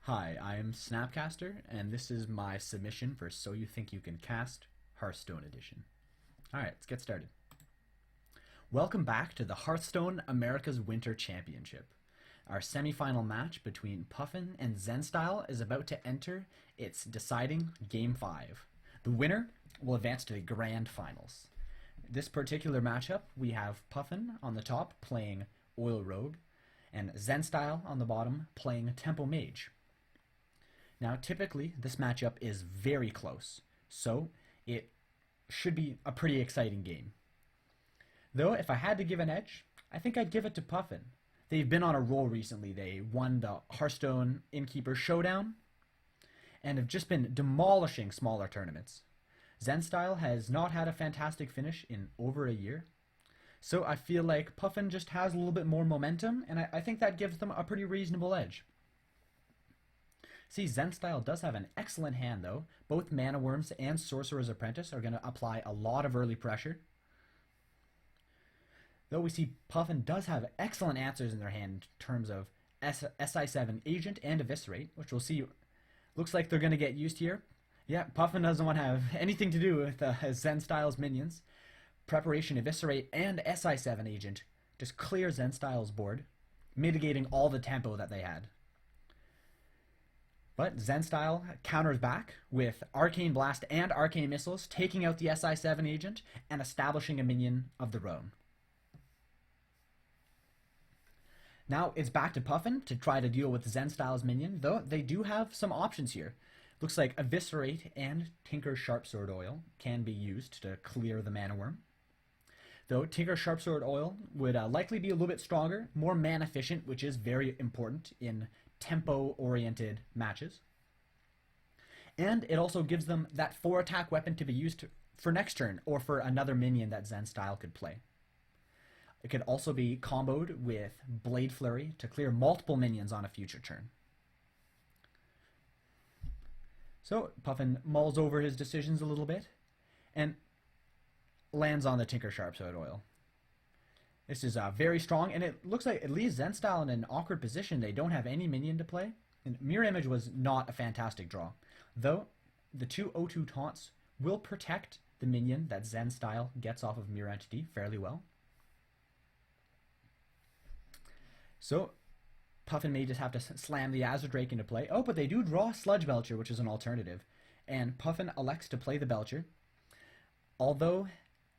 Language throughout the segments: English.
Hi, I'm Snapcaster, and this is my submission for So You Think You Can Cast Hearthstone Edition. Alright, let's get started. Welcome back to the Hearthstone America's Winter Championship. Our semifinal match between Puffin and Zenstyle is about to enter its deciding Game 5. The winner will advance to the Grand Finals. This particular matchup, we have Puffin on the top playing Oil Rogue, and Zenstyle on the bottom playing Tempo Mage. Now, typically, this matchup is very close, so it should be a pretty exciting game. Though, if I had to give an edge, I think I'd give it to Puffin. They've been on a roll recently. They won the Hearthstone Innkeeper Showdown and have just been demolishing smaller tournaments. Zenstyle has not had a fantastic finish in over a year, so I feel like Puffin just has a little bit more momentum, and I think that gives them a pretty reasonable edge. See, Zenstyle does have an excellent hand, though. Both Mana Worms and Sorcerer's Apprentice are going to apply a lot of early pressure. Though we see Puffin does have excellent answers in their hand in terms of SI7 Agent and Eviscerate, which we'll see looks like they're going to get used here. Yeah, Puffin doesn't want to have anything to do with Zenstyle's minions. Preparation, Eviscerate, and SI7 Agent just clear Zenstyle's board, mitigating all the tempo that they had. But Zenstyle counters back with Arcane Blast and Arcane Missiles, taking out the SI7 agent and establishing a minion of their own. Now it's back to Puffin to try to deal with Zenstyle's minion, though they do have some options here. Looks like Eviscerate and Tinker's Sharpsword Oil can be used to clear the Mana Worm. Though Tinker's Sharpsword Oil would likely be a little bit stronger, more mana efficient, which is very important in tempo-oriented matches. And it also gives them that 4-attack weapon to be used for next turn, or for another minion that Zenstyle could play. It could also be comboed with Blade Flurry to clear multiple minions on a future turn. So Puffin mulls over his decisions a little bit, and lands on the Tinker Sharpsword Oil. This is very strong, and it looks like it leaves Zenstyle in an awkward position. They don't have any minion to play. And Mirror Image was not a fantastic draw, though the two O2 taunts will protect the minion that Zenstyle gets off of Mirror Entity fairly well. So Puffin may just have to slam the Azure Drake into play. Oh, but they do draw Sludge Belcher, which is an alternative. And Puffin elects to play the Belcher, although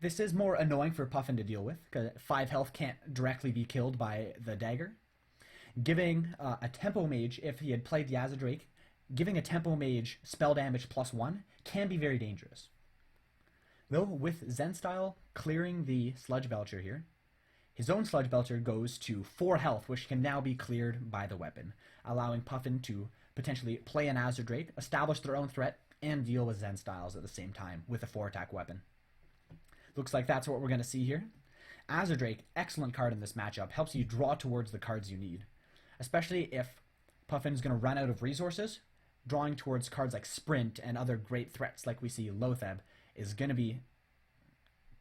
this is more annoying for Puffin to deal with, because 5 health can't directly be killed by the dagger. Giving a Tempo Mage, if he had played the Azure Drake, giving a Tempo Mage spell damage +1 can be very dangerous. Though with Zenstyle clearing the Sludge Belcher here, his own Sludge Belcher goes to 4 health, which can now be cleared by the weapon, allowing Puffin to potentially play an Azure Drake, establish their own threat, and deal with Zenstyles at the same time with a 4-attack weapon. Looks like that's what we're going to see here. Azure Drake, excellent card in this matchup, helps you draw towards the cards you need. Especially if Puffin's going to run out of resources, drawing towards cards like Sprint and other great threats like we see Lotheb is going to be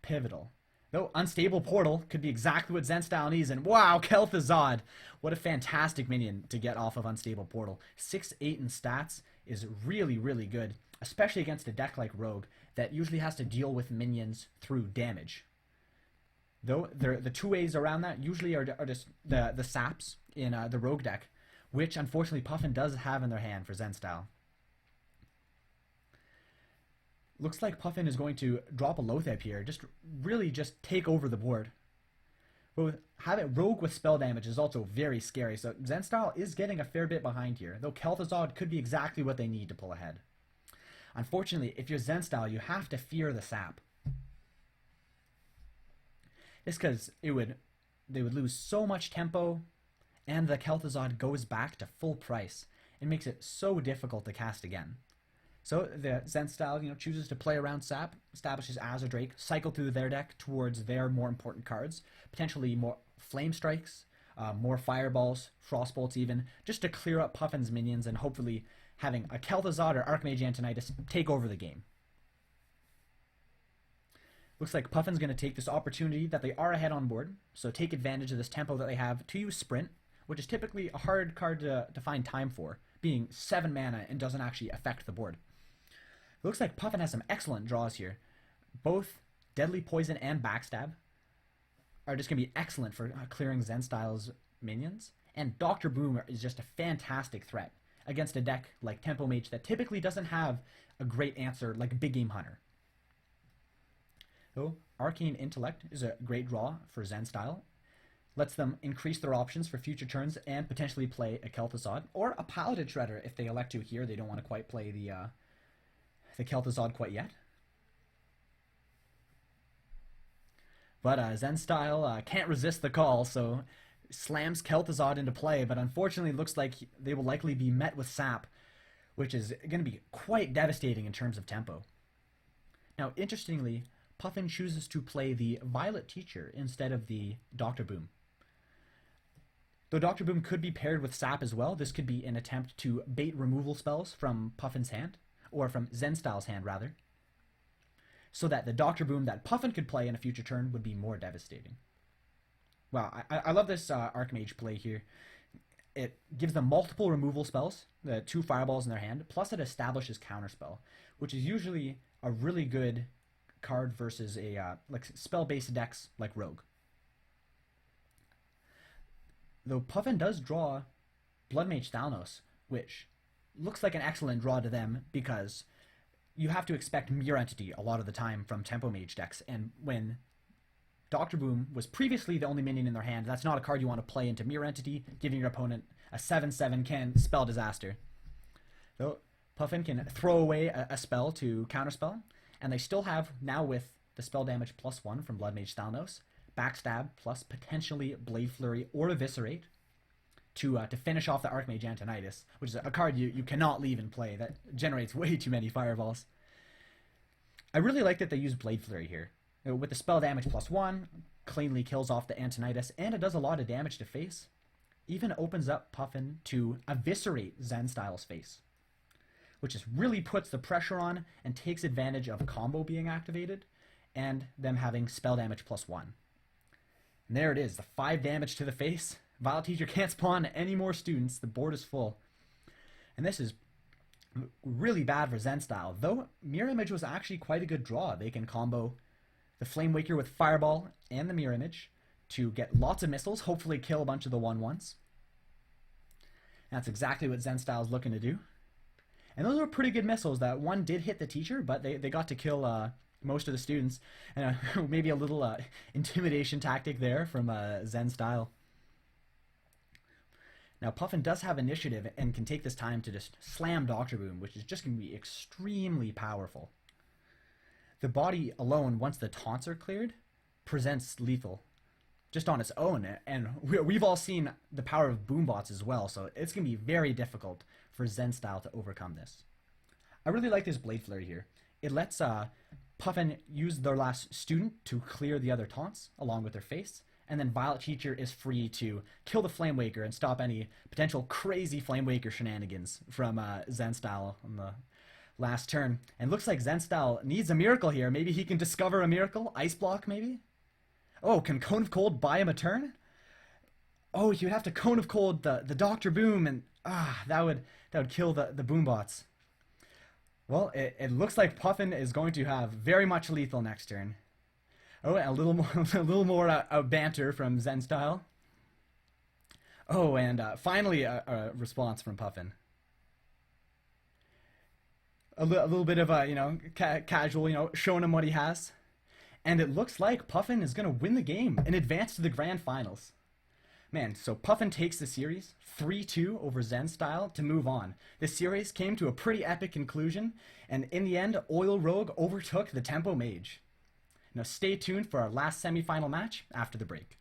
pivotal. Though Unstable Portal could be exactly what Zenstyle needs, and wow, Kel'Thuzad! What a fantastic minion to get off of Unstable Portal. 6-8 in stats is really, really good, especially against a deck like Rogue that usually has to deal with minions through damage. Though the two ways around that usually are just the saps in the Rogue deck, which unfortunately Puffin does have in their hand for Zenstyle. Looks like Puffin is going to drop a Lotheb here, really just take over the board. But having Rogue with spell damage is also very scary, so Zenstyle is getting a fair bit behind here, though Kel'Thuzad could be exactly what they need to pull ahead. Unfortunately, if you're Zenstyle, you have to fear the sap. Just because they would lose so much tempo, and the Kel'Thuzad goes back to full price. It makes it so difficult to cast again. So the Zenstyle, chooses to play around sap, establishes Azure Drake, cycle through their deck towards their more important cards, potentially more Flame Strikes, more Fireballs, Frostbolts even, just to clear up Puffin's minions and hopefully having a Kel'Thuzad or Archmage Antonidas take over the game. Looks like Puffin's going to take this opportunity that they are ahead on board, so take advantage of this tempo that they have to use Sprint, which is typically a hard card to find time for, being 7 mana and doesn't actually affect the board. It looks like Puffin has some excellent draws here. Both Deadly Poison and Backstab are just going to be excellent for clearing Zen Style's minions. And Dr. Boom is just a fantastic threat against a deck like Tempo Mage that typically doesn't have a great answer like Big Game Hunter. So, Arcane Intellect is a great draw for Zen Style. Lets them increase their options for future turns and potentially play a Kel'Thuzad or a Paladin Shredder if they elect to here. They don't want to quite play the Kel'Thuzad quite yet. But Zen Style can't resist the call, so slams Kel'Thuzad into play, but unfortunately it looks like they will likely be met with Sap, which is going to be quite devastating in terms of tempo. Now, interestingly, Puffin chooses to play the Violet Teacher instead of the Dr. Boom. Though Dr. Boom could be paired with Sap as well, this could be an attempt to bait removal spells from Puffin's hand, or from Zen Style's hand rather, so that the Dr. Boom that Puffin could play in a future turn would be more devastating. Wow, I love this Archmage play here. It gives them multiple removal spells, the 2 fireballs in their hand, plus it establishes Counterspell, which is usually a really good card versus a like spell-based decks like Rogue. Though Puffin does draw Bloodmage Thalnos, which looks like an excellent draw to them because you have to expect Mirror Entity a lot of the time from Tempo Mage decks, and when Dr. Boom was previously the only minion in their hand, that's not a card you want to play into Mirror Entity, giving your opponent a 7/7 can spell disaster. Though Puffin can throw away a spell to counterspell, and they still have, now with the spell damage +1 from Bloodmage Thalnos, Backstab plus potentially Blade Flurry or Eviscerate to finish off the Archmage Antonidas, which is a card you cannot leave in play that generates way too many fireballs. I really like that they use Blade Flurry here. With the spell damage +1, cleanly kills off the Antonidas, and it does a lot of damage to face. Even opens up Puffin to eviscerate Zen Style's face, which just really puts the pressure on and takes advantage of combo being activated and them having spell damage +1. And there it is, the 5 damage to the face. Violet Teacher can't spawn any more students. The board is full. And this is really bad for Zen Style, though Mirror Image was actually quite a good draw. They can combo the Flame Waker with Fireball and the Mirror Image to get lots of missiles, hopefully kill a bunch of the 1/1s. That's exactly what Zen Style is looking to do. And those were pretty good missiles. That one did hit the teacher, but they got to kill most of the students. And maybe a little intimidation tactic there from Zen Style. Now, Puffin does have initiative and can take this time to just slam Dr. Boom, which is just going to be extremely powerful. The body alone, once the taunts are cleared, presents lethal just on its own. And we've all seen the power of Boombots as well, so it's going to be very difficult for Zen Style to overcome this. I really like this Blade Flurry here. It lets Puffin use their last student to clear the other taunts along with their face, and then Violet Teacher is free to kill the Flame Waker and stop any potential crazy Flame Waker shenanigans from Zen Style on the last turn. And looks like Zen Style needs a miracle here. Maybe he can discover a miracle? Ice Block, maybe? Oh, can Cone of Cold buy him a turn? Oh, he would have to Cone of Cold the Dr. Boom, and that would kill the Boombots. Well, it looks like Puffin is going to have very much lethal next turn. Oh, and a little more banter from Zen Style. Oh, and finally a response from Puffin. A little bit of casual, showing him what he has. And it looks like Puffin is going to win the game and advance to the grand finals. Man, so Puffin takes the series 3-2 over Zen Style to move on. The series came to a pretty epic conclusion, and in the end, Oil Rogue overtook the Tempo Mage. Now stay tuned for our last semifinal match after the break.